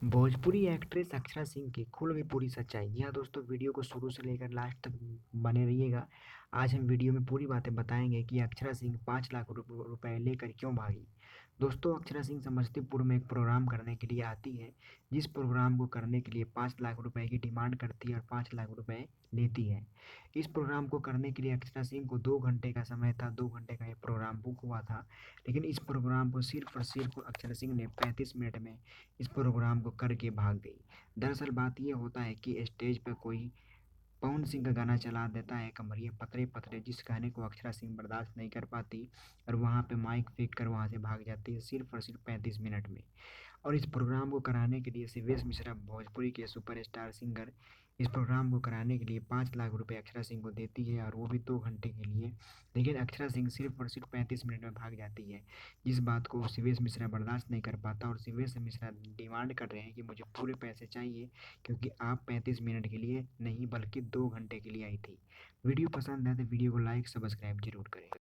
Bhojpuri actress Akshara Singh की खुल गई पूरी सच्चाई। जी हाँ दोस्तों, वीडियो को शुरू से लेकर लास्ट तक बने रहिएगा। आज हम वीडियो में पूरी बातें बताएंगे कि अक्षरा सिंह 5 लाख रुपए लेकर क्यों भागी। दोस्तों, अक्षरा सिंह समस्तीपुर में एक प्रोग्राम करने के लिए आती है, जिस प्रोग्राम को करने के लिए 5 लाख रुपए की डिमांड करती है और 5 लाख रुपए लेती है। इस प्रोग्राम को करने के लिए अक्षरा सिंह को 2 घंटे का समय था। 2 घंटे का ये प्रोग्राम बुक हुआ था, लेकिन इस प्रोग्राम को सिर्फ और सिर्फ अक्षरा सिंह ने 35 मिनट में इस प्रोग्राम को करके भाग गई। दरअसल बात ये होता है कि स्टेज पर कोई पवन सिंह का गाना चला देता है, कमरिया पतरे पतरे, जिस गाने को अक्षरा सिंह बर्दाश्त नहीं कर पाती और वहाँ पे माइक फेंक कर वहाँ से भाग जाती है, सिर्फ और सिर्फ 35 मिनट में। और इस प्रोग्राम को कराने के लिए शिवेश मिश्रा, भोजपुरी के सुपरस्टार सिंगर, इस प्रोग्राम को कराने के लिए 5 लाख रुपए अक्षरा सिंह को देती है, और वो भी 2 घंटे के लिए। लेकिन अक्षरा सिंह सिर्फ और सिर्फ 35 मिनट में भाग जाती है, जिस बात को शिवेश मिश्रा बर्दाश्त नहीं कर पाता, और शिवेश मिश्रा डिमांड कर रहे हैं कि मुझे पूरे पैसे चाहिए, क्योंकि आप 35 मिनट के लिए नहीं बल्कि 2 घंटे के लिए आई थी। वीडियो पसंद है तो वीडियो को लाइक सब्सक्राइब जरूर करें।